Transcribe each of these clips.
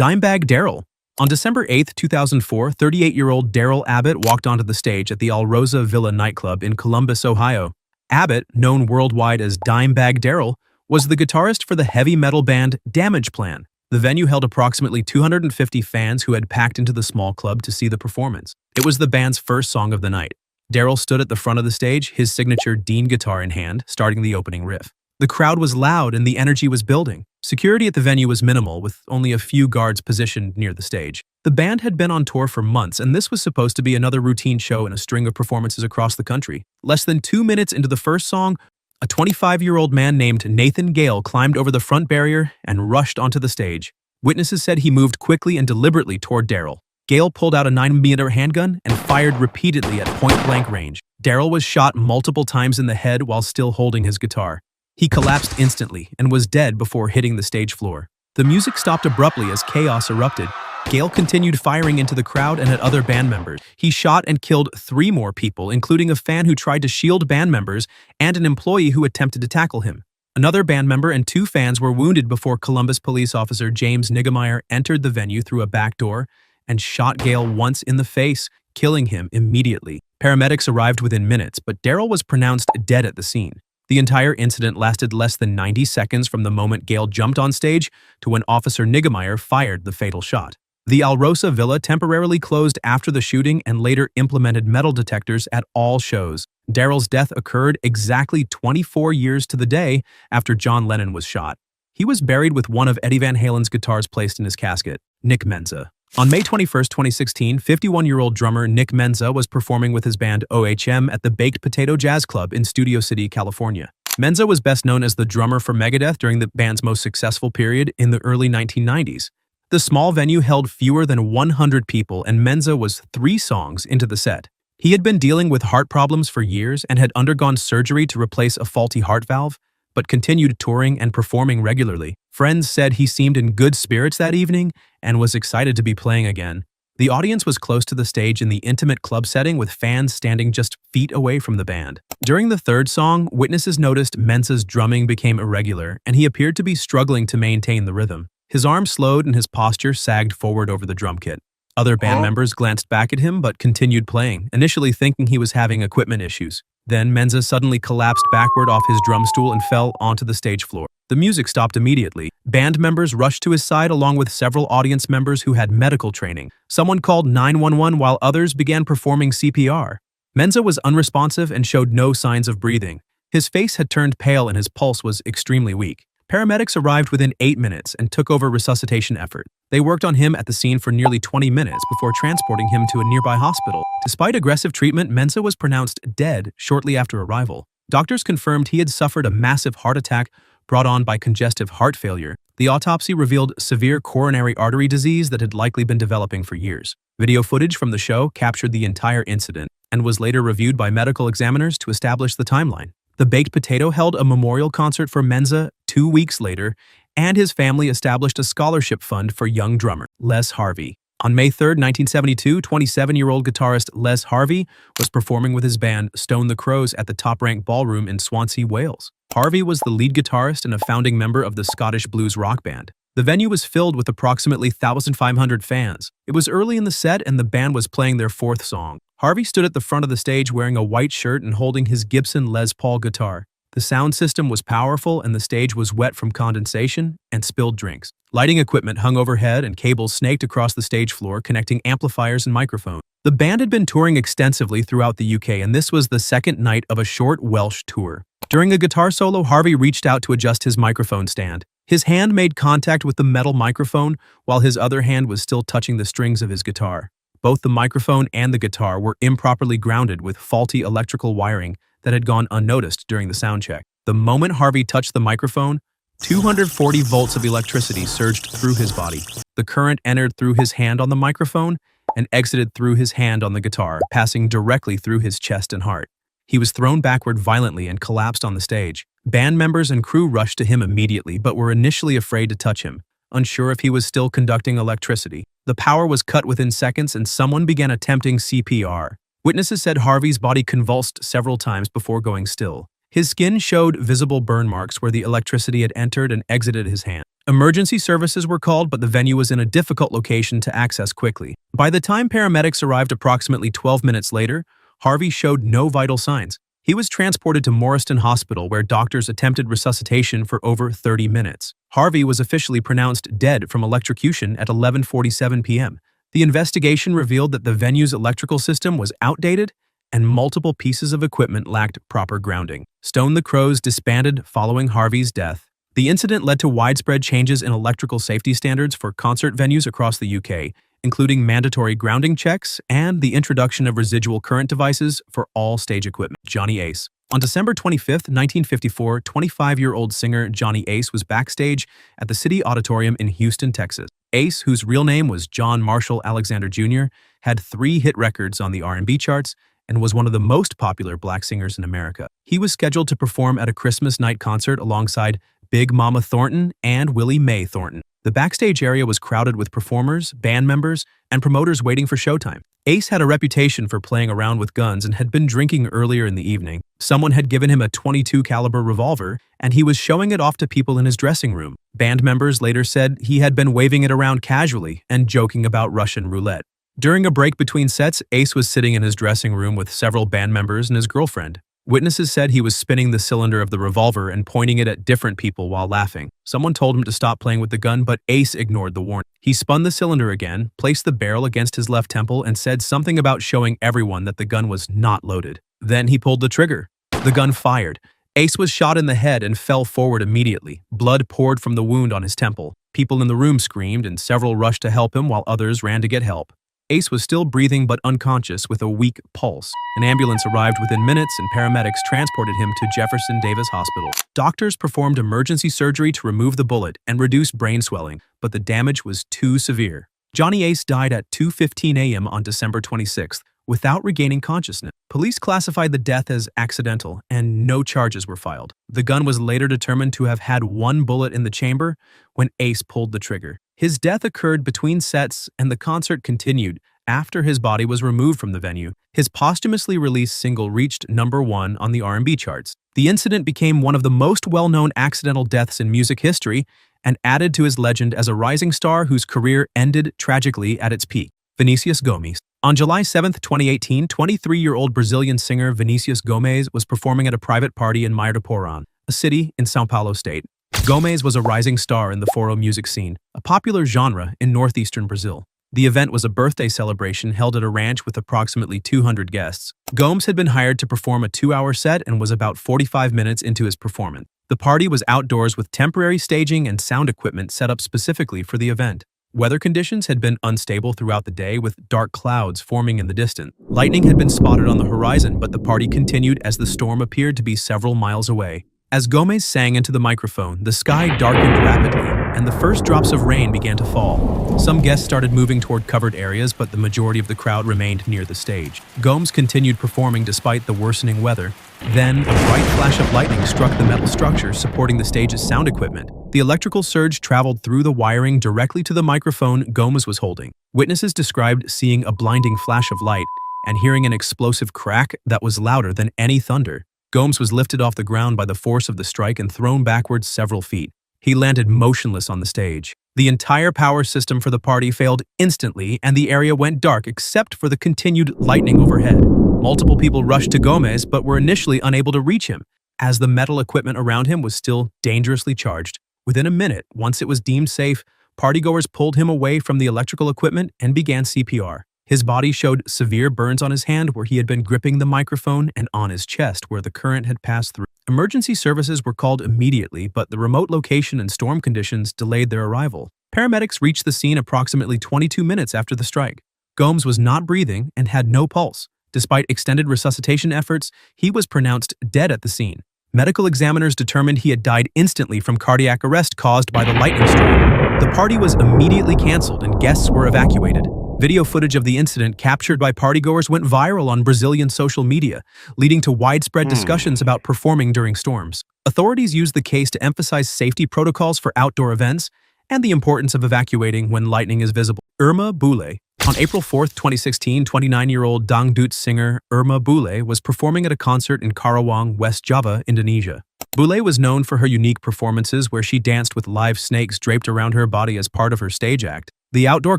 Dimebag Darrell. On December 8, 2004, 38-year-old Darrell Abbott walked onto the stage at the Alrosa Villa nightclub in Columbus, Ohio. Abbott, known worldwide as Dimebag Darrell, was the guitarist for the heavy metal band Damageplan. The venue held approximately 250 fans who had packed into the small club to see the performance. It was the band's first song of the night. Darrell stood at the front of the stage, his signature Dean guitar in hand, starting the opening riff. The crowd was loud and the energy was building. Security at the venue was minimal, with only a few guards positioned near the stage. The band had been on tour for months, and this was supposed to be another routine show in a string of performances across the country. Less than 2 minutes into the first song, a 25-year-old man named Nathan Gale climbed over the front barrier and rushed onto the stage. Witnesses said he moved quickly and deliberately toward Darrell. Gale pulled out a 9mm handgun and fired repeatedly at point-blank range. Darrell was shot multiple times in the head while still holding his guitar. He collapsed instantly and was dead before hitting the stage floor. The music stopped abruptly as chaos erupted. Gale continued firing into the crowd and at other band members. He shot and killed 3 more people, including a fan who tried to shield band members and an employee who attempted to tackle him. Another band member and 2 fans were wounded before Columbus police officer James Niggemeyer entered the venue through a back door and shot Gale once in the face, killing him immediately. Paramedics arrived within minutes, but Darrell was pronounced dead at the scene. The entire incident lasted less than 90 seconds from the moment Gale jumped on stage to when Officer Niggemeyer fired the fatal shot. The Alrosa Villa temporarily closed after the shooting and later implemented metal detectors at all shows. Darrell's death occurred exactly 24 years to the day after John Lennon was shot. He was buried with one of Eddie Van Halen's guitars placed in his casket, Nick Menza. On May 21, 2016, 51-year-old drummer Nick Menza was performing with his band OHM at the Baked Potato Jazz Club in Studio City, California. Menza was best known as the drummer for Megadeth during the band's most successful period in the early 1990s. The small venue held fewer than 100 people, and Menza was 3 songs into the set. He had been dealing with heart problems for years and had undergone surgery to replace a faulty heart valve, but continued touring and performing regularly. Friends said he seemed in good spirits that evening and was excited to be playing again. The audience was close to the stage in the intimate club setting, with fans standing just feet away from the band. During the 3rd song, witnesses noticed Menza's drumming became irregular, and he appeared to be struggling to maintain the rhythm. His arm slowed and his posture sagged forward over the drum kit. Other band members glanced back at him but continued playing, initially thinking he was having equipment issues. Then Menza suddenly collapsed backward off his drum stool and fell onto the stage floor. The music stopped immediately. Band members rushed to his side along with several audience members who had medical training. Someone called 911 while others began performing CPR. Menza was unresponsive and showed no signs of breathing. His face had turned pale and his pulse was extremely weak. Paramedics arrived within 8 minutes and took over resuscitation effort. They worked on him at the scene for nearly 20 minutes before transporting him to a nearby hospital. Despite aggressive treatment, Menza was pronounced dead shortly after arrival. Doctors confirmed he had suffered a massive heart attack brought on by congestive heart failure. The autopsy revealed severe coronary artery disease that had likely been developing for years. Video footage from the show captured the entire incident and was later reviewed by medical examiners to establish the timeline. The Baked Potato held a memorial concert for Menza 2 weeks later, and his family established a scholarship fund for young drummer Les Harvey. On May 3, 1972, 27-year-old guitarist Les Harvey was performing with his band Stone the Crows at the Top Rank Ballroom in Swansea, Wales. Harvey was the lead guitarist and a founding member of the Scottish blues rock band. The venue was filled with approximately 1,500 fans. It was early in the set and the band was playing their 4th song. Harvey stood at the front of the stage wearing a white shirt and holding his Gibson Les Paul guitar. The sound system was powerful and the stage was wet from condensation and spilled drinks. Lighting equipment hung overhead and cables snaked across the stage floor, connecting amplifiers and microphones. The band had been touring extensively throughout the UK, and this was the 2nd night of a short Welsh tour. During a guitar solo, Harvey reached out to adjust his microphone stand. His hand made contact with the metal microphone while his other hand was still touching the strings of his guitar. Both the microphone and the guitar were improperly grounded with faulty electrical wiring that had gone unnoticed during the sound check. The moment Harvey touched the microphone, 240 volts of electricity surged through his body. The current entered through his hand on the microphone and exited through his hand on the guitar, passing directly through his chest and heart. He was thrown backward violently and collapsed on the stage. Band members and crew rushed to him immediately but were initially afraid to touch him, unsure if he was still conducting electricity. The power was cut within seconds and someone began attempting CPR. Witnesses said Harvey's body convulsed several times before going still. His skin showed visible burn marks where the electricity had entered and exited his hand. Emergency services were called, but the venue was in a difficult location to access quickly. By the time paramedics arrived approximately 12 minutes later, Harvey showed no vital signs. He was transported to Morriston Hospital, where doctors attempted resuscitation for over 30 minutes. Harvey was officially pronounced dead from electrocution at 11:47 p.m. The investigation revealed that the venue's electrical system was outdated and multiple pieces of equipment lacked proper grounding. Stone the Crows disbanded following Harvey's death. The incident led to widespread changes in electrical safety standards for concert venues across the UK, including mandatory grounding checks and the introduction of residual current devices for all stage equipment. Johnny Ace. On December 25, 1954, 25-year-old singer Johnny Ace was backstage at the City Auditorium in Houston, Texas. Ace, whose real name was John Marshall Alexander Jr., had 3 hit records on the R&B charts and was one of the most popular black singers in America. He was scheduled to perform at a Christmas night concert alongside Big Mama Thornton and Willie Mae Thornton. The backstage area was crowded with performers, band members, and promoters waiting for showtime. Ace had a reputation for playing around with guns and had been drinking earlier in the evening. Someone had given him a .22 caliber revolver, and he was showing it off to people in his dressing room. Band members later said he had been waving it around casually and joking about Russian roulette. During a break between sets, Ace was sitting in his dressing room with several band members and his girlfriend. Witnesses said he was spinning the cylinder of the revolver and pointing it at different people while laughing. Someone told him to stop playing with the gun, but Ace ignored the warning. He spun the cylinder again, placed the barrel against his left temple, and said something about showing everyone that the gun was not loaded. Then he pulled the trigger. The gun fired. Ace was shot in the head and fell forward immediately. Blood poured from the wound on his temple. People in the room screamed, and several rushed to help him while others ran to get help. Ace was still breathing but unconscious with a weak pulse. An ambulance arrived within minutes and paramedics transported him to Jefferson Davis Hospital. Doctors performed emergency surgery to remove the bullet and reduce brain swelling, but the damage was too severe. Johnny Ace died at 2:15 a.m. on December 26th without regaining consciousness. Police classified the death as accidental and no charges were filed. The gun was later determined to have had 1 bullet in the chamber when Ace pulled the trigger. His death occurred between sets and the concert continued after his body was removed from the venue. His posthumously released single reached #1 on the R&B charts. The incident became one of the most well-known accidental deaths in music history and added to his legend as a rising star whose career ended tragically at its peak. Vinícius Gomes. On July 7, 2018, 23-year-old Brazilian singer Venicius Gomez was performing at a private party in Maio de Porão, a city in São Paulo state. Gomez was a rising star in the forró music scene, a popular genre in northeastern Brazil. The event was a birthday celebration held at a ranch with approximately 200 guests. Gomes had been hired to perform a 2-hour set and was about 45 minutes into his performance. The party was outdoors with temporary staging and sound equipment set up specifically for the event. Weather conditions had been unstable throughout the day with dark clouds forming in the distance. Lightning had been spotted on the horizon, but the party continued as the storm appeared to be several miles away. As Gomez sang into the microphone, the sky darkened rapidly, and the first drops of rain began to fall. Some guests started moving toward covered areas, but the majority of the crowd remained near the stage. Gomes continued performing despite the worsening weather. Then, a bright flash of lightning struck the metal structure supporting the stage's sound equipment. The electrical surge traveled through the wiring directly to the microphone Gomes was holding. Witnesses described seeing a blinding flash of light and hearing an explosive crack that was louder than any thunder. Gomes was lifted off the ground by the force of the strike and thrown backwards several feet. He landed motionless on the stage. The entire power system for the party failed instantly, and the area went dark except for the continued lightning overhead. Multiple people rushed to Gomez but were initially unable to reach him, as the metal equipment around him was still dangerously charged. Within a minute, once it was deemed safe, partygoers pulled him away from the electrical equipment and began CPR. His body showed severe burns on his hand where he had been gripping the microphone and on his chest where the current had passed through. Emergency services were called immediately, but the remote location and storm conditions delayed their arrival. Paramedics reached the scene approximately 22 minutes after the strike. Gomes was not breathing and had no pulse. Despite extended resuscitation efforts, he was pronounced dead at the scene. Medical examiners determined he had died instantly from cardiac arrest caused by the lightning strike. The party was immediately canceled and guests were evacuated. Video footage of the incident captured by partygoers went viral on Brazilian social media, leading to widespread discussions about performing during storms. Authorities used the case to emphasize safety protocols for outdoor events and the importance of evacuating when lightning is visible. Irma Bule. On April 4, 2016, 29-year-old dangdut singer Irma Bule was performing at a concert in Karawang, West Java, Indonesia. Bule was known for her unique performances where she danced with live snakes draped around her body as part of her stage act. The outdoor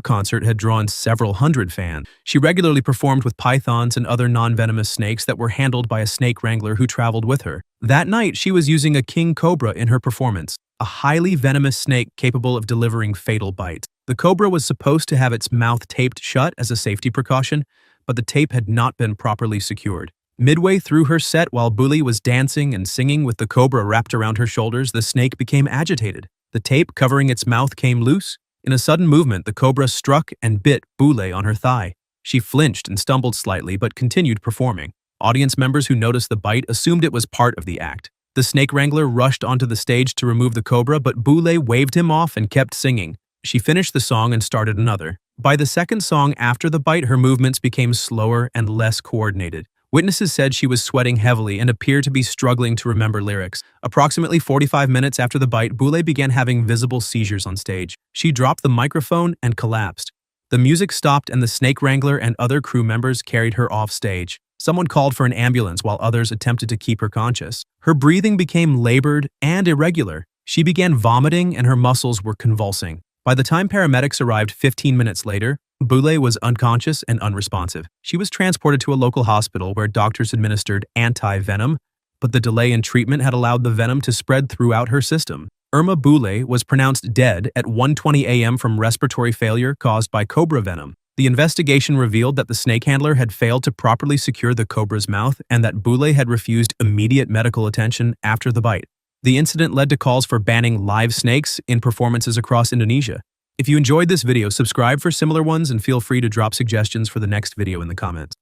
concert had drawn several hundred fans. She regularly performed with pythons and other non-venomous snakes that were handled by a snake wrangler who traveled with her. That night, she was using a king cobra in her performance, a highly venomous snake capable of delivering fatal bites. The cobra was supposed to have its mouth taped shut as a safety precaution, but the tape had not been properly secured. Midway through her set, while Bule was dancing and singing with the cobra wrapped around her shoulders, the snake became agitated. The tape covering its mouth came loose. In a sudden movement, the cobra struck and bit Bule on her thigh. She flinched and stumbled slightly but continued performing. Audience members who noticed the bite assumed it was part of the act. The snake wrangler rushed onto the stage to remove the cobra, but Bule waved him off and kept singing. She finished the song and started another. By the second song after the bite, her movements became slower and less coordinated. Witnesses said she was sweating heavily and appeared to be struggling to remember lyrics. Approximately 45 minutes after the bite, Bule began having visible seizures on stage. She dropped the microphone and collapsed. The music stopped and the snake wrangler and other crew members carried her off stage. Someone called for an ambulance while others attempted to keep her conscious. Her breathing became labored and irregular. She began vomiting and her muscles were convulsing. By the time paramedics arrived 15 minutes later, Bule was unconscious and unresponsive. She was transported to a local hospital where doctors administered anti-venom, but the delay in treatment had allowed the venom to spread throughout her system. Irma Bule was pronounced dead at 1:20 a.m. from respiratory failure caused by cobra venom. The investigation revealed that the snake handler had failed to properly secure the cobra's mouth and that Bule had refused immediate medical attention after the bite. The incident led to calls for banning live snakes in performances across Indonesia. If you enjoyed this video, subscribe for similar ones and feel free to drop suggestions for the next video in the comments.